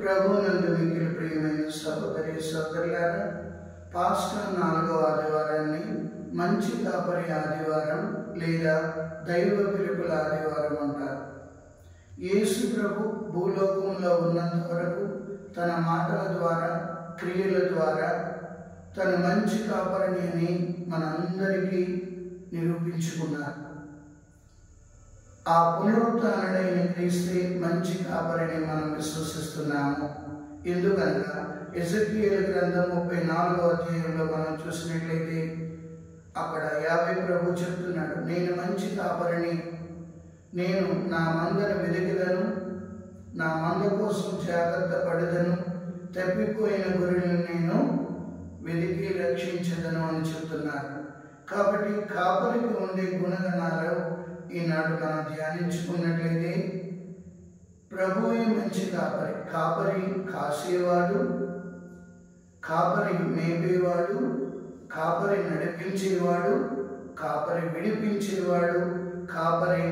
ప్రభువునందు మిక్కిలి ప్రియమైన సహోదరి సహోదరులారా, పాస్టర్ 4వ ఆదివారాన్ని మంచి కాపరి ఆదివారం లేదా దైవ పిలుపుల ఆదివారం అంటారు. యేసు ప్రభు భూలోకంలో ఉన్నంత వరకు తన మాటల ద్వారా, క్రియల ద్వారా తన మంచి కాపరిని అని మనందరికీ నిరూపించుకున్నారు. ఆ పునరుత్థానుడైన క్రీస్తే మంచి కాపరిని మనం విశ్వసిస్తున్నాము. ఎందుకనగా ఎజెకియేలు గ్రంథం 34వ అధ్యాయంలో మనం చూసినట్లయితే అక్కడ యావే ప్రభు చెప్తున్నాడు, నేను మంచి కాపరిని, నేను నా మందను వెతికెదను, నా మంద కోసం జాగ్రత్త పడదను, తప్పిపోయిన గొర్రెలను నేను వెతికి రక్షించదను అని చెప్తున్నారు. కాబట్టి కాపరికి ఉండే గుణగణాలు ఈనాడు మనం ధ్యానించుకున్నట్లయితే ప్రభువే మంచి కాపరి. కాపరి కాసేవాడు, కాపరి మేపేవాడు, కాపరి నడిపించేవాడు, కాపరి విడిపించేవాడు, కాపరి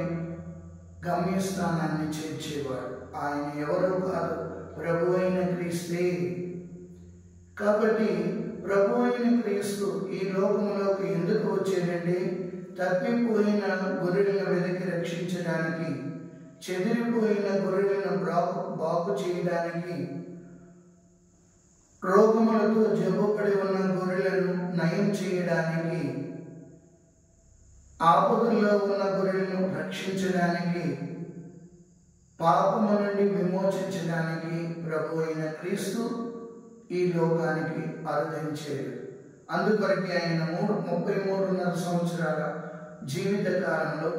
గమ్యస్థానాన్ని చేర్చేవాడు. ఆయన ఎవరో కాదు, ప్రభు అయిన క్రీస్తే. కాబట్టి ప్రభు అయిన క్రీస్తు ఈ లోకంలోకి ఎందుకు వచ్చాడంటే తప్పిపోయిన గొర్రెలను వెతికి రక్షించడానికి, చెదిరిపోయిన గొర్రెలను బాగు చేయడానికి, రోగములతో జబ్బుపడి ఉన్న గొర్రెలను నయం చేయడానికి, ఆపదల్లో ఉన్న గొర్రెలను రక్షించడానికి, పాపము నుండి విమోచించడానికి ప్రభు అయిన క్రీస్తు ఈ లోకానికి అవతరించాడు. అందుకొరకే ఆయన 33.5 సంవత్సరాల జీవిత కాలంలో,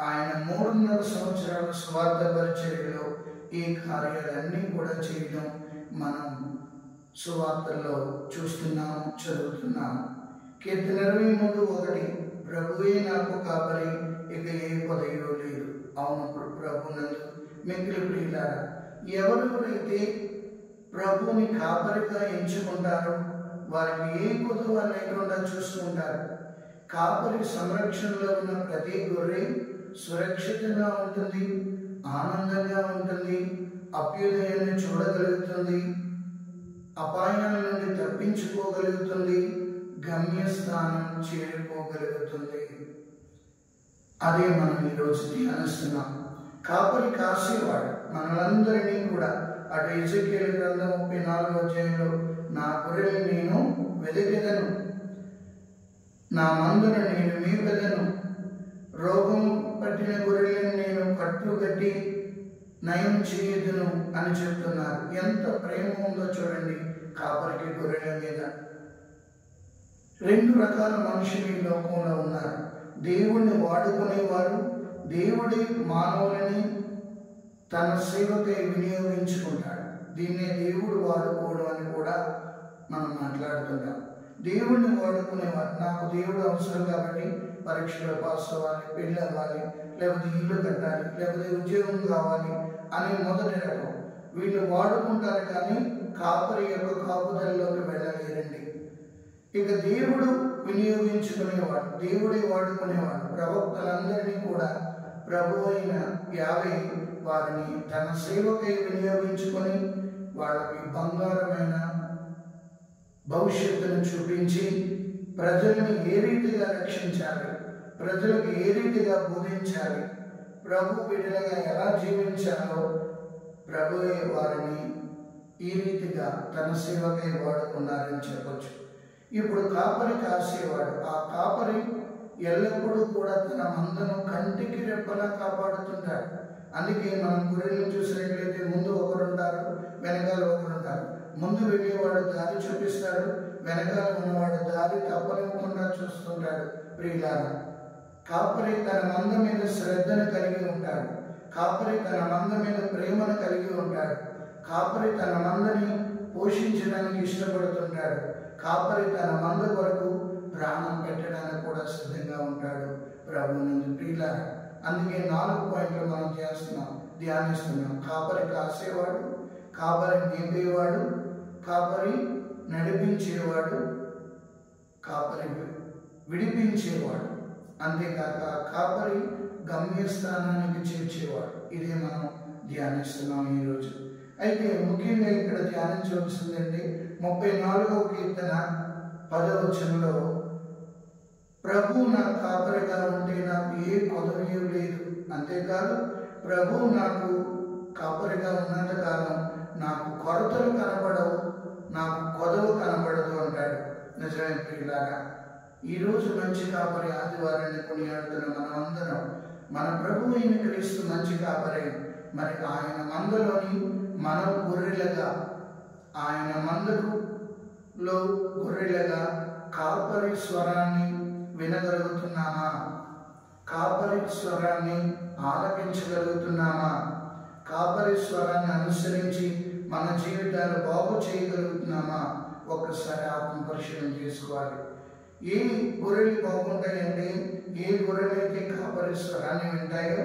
ఆయన 3.5 సంవత్సరాల స్వార్థ పరిచర్యలో ఈ కార్యాలన్నీ కూడా చేయడం మనం సువార్తల్లో చూస్తున్నాము, చదువుతున్నాము. కీర్తన 23:1, ప్రభువే నాకు కాపరి, ఇక ఏ కొదయో లేదు. అవును ప్రభునందు మిక్కిలి ప్రియులారా, ఎవరెవరైతే ప్రభువుని కాపరిగా ఎంచుకుంటారో వారికి ఏ కొదువ లేకుండా చూసుకుంటారు. కాపరి సంరక్షణలో ఉన్న ప్రతి గొర్రె సురక్షితంగా ఉంటుంది, ఆనందంగా ఉంటుంది, అభ్యుదయాన్ని చూడగలుగుతుంది, అపాయాల నుండి తప్పించుకోగలుగుతుంది, గమ్యస్థానం చేరుకోగలుగుతుంది. అదే మనం ఈరోజు ధ్యానిస్తున్నాం. కాపరి కాసేవాడు మనలందరినీ కూడా. అటు ఎజెకియేలు గ్రంథం 34వ అధ్యాయంలో నా గొర్రెలు నేను వెతికెదను, నా మందును నేను మేపెదను, రోగం పట్టిన గొర్రెలను నేను కట్టుకట్టి నయం చేయదును అని చెప్తున్నారు. ఎంత ప్రేమ ఉందో చూడండి కాపరికి గొర్రెల మీద. 2 రకాల మనుషులు ఈ లోకంలో ఉన్నారు. దేవుణ్ణి వాడుకునేవారు, దేవుడి మానవులని తన సేవకై వినియోగించుకుంటాడు. దీన్నే దేవుడు వాడుకోవడం అని కూడా మనం మాట్లాడుతున్నాం. దేవుణ్ణి వాడుకునేవారు, నాకు దేవుడు అవసరం కాబట్టి పరీక్షలో పాస్ అవ్వాలి, పెళ్ళి అవ్వాలి, లేకపోతే ఇల్లు కట్టాలి, లేకపోతే ఉద్యోగం కావాలి అని మొదటి రకం. వీళ్ళు వాడుకుంటారు కానీ కాపరి యొక్క కాపుదలలోకి వెళ్ళలేరండి. ఇక దేవుడు వినియోగించుకునేవాడు, దేవుడే వాడుకునేవాడు. ప్రవక్తలందరినీ కూడా ప్రభు అయిన యావే వారిని తన సేవకై వినియోగించుకొని వాళ్ళకి బంగారమైన భవిష్యత్తును చూపించి ప్రజల్ని ఏ రీతిగా రక్షించాలి, ప్రజలకు ఏ రీతిగా బోధించాలి, ప్రభు బిడ్డలుగా ఎలా జీవించాలో ప్రభువే వారిని ఈ రీతిగా తన సేవకై వాడుకున్నారని చెప్పచ్చు. ఇప్పుడు కాపరి కాసేవాడు. ఆ కాపరి ఎల్లప్పుడూ కూడా తన మందను కంటికి రెప్పలా కాపాడుతుంటాడు. అందుకే మనం గొర్రెలను చూసినట్లయితే ముందు ఒకరు ఉంటారు, వెనకాల ఒకరు ఉంటారు. ముందు వెళ్ళేవాడు దారి చూపిస్తాడు, వెనకాల ఉన్నవాడు దారి తప్పనివ్వకుండా చూస్తుంటాడు. ప్రియులారా, కాపరి తన మంద మీద శ్రద్ధను కలిగి ఉంటాడు. కాపరి తన మంద మీద ప్రేమను కలిగి ఉంటాడు. కాపరి తన మందని పోషించడానికి ఇష్టపడుతుంటాడు. కాపరి తన మంద కొరకు ప్రాణం పెట్టడానికి కూడా సిద్ధంగా ఉంటాడు. ప్రభువునందు ప్రియులారా, అందుకే 4 పాయింట్లు మనం ధ్యానిస్తున్నాం. కాపరి కాసేవాడు, కాపరి మేపేవాడు, కాపరి నడిపించేవాడు, కాపరి విడిపించేవాడు, అంతేకాక కాపరి గమ్యస్థానానికి చేర్చేవాడు. ఇదే మనం ధ్యానిస్తున్నాం ఈరోజు. అయితే ముఖ్యంగా ఇక్కడ ధ్యానించవలసిందండి 34వ కీర్తన 10వ వచనంలో, ప్రభు నా కాపరిగా ఉంటే నాకు ఏ కొదవయూ లేదు. అంతేకాదు, ప్రభు నాకు కాపరిగా ఉన్నంత కాలం నాకు కొరతలు కనబడవు, నాకు కొదవ కనబడదు అంటాడు. నిజమైన ప్రియులారా, ఈరోజు మంచి కాపరి ఆదివారాన్ని కొనియాడుతున్న మనమందరం మన ప్రభు అయిన క్రీస్తు మంచి కాపరి. మరి ఆయన మందలోని మనం గొర్రెలుగా, ఆయన మందలో గొర్రెలుగా కాపరి స్వరాన్ని వినగలుగుతున్నామా? కాపరి స్వరాన్ని ఆలకించగలుగుతున్నామా? కాపరి స్వరాన్ని అనుసరించి మన జీవితాలు బాగు చేయగలుగుతున్నామా? ఒక్కసారి ఆత్మ పరిశీలన చేసుకోవాలి. ఏ గొర్రెలు బాగుంటాయంటే, ఏ గొర్రెలైతే కాపరి స్వరాన్ని వింటాయో,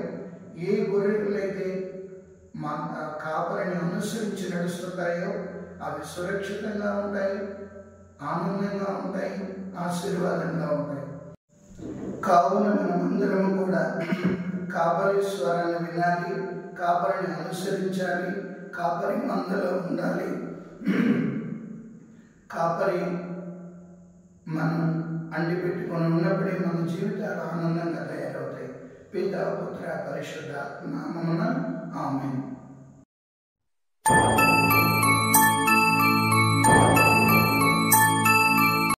ఏ గొర్రెలైతే కాపరిని అనుసరించి నడుస్తుంటాయో అవి సురక్షితంగా ఉంటాయి, ఆనందంగా ఉంటాయి, ఆశీర్వాదంగా ఉంటాయి. కావున మనమందరము కూడా కాపరి స్వరాన్ని వినాలి, కాపరిని అనుసరించాలి, కాపరి మందలో ఉండాలి. కాపరి మనం అంటిపెట్టుకొని ఉన్నప్పుడే మన జీవితాలు ఆనందంగా తయారవుతాయి. పితా పుత్ర పరిశుద్ధ నామమున ఆమేన్.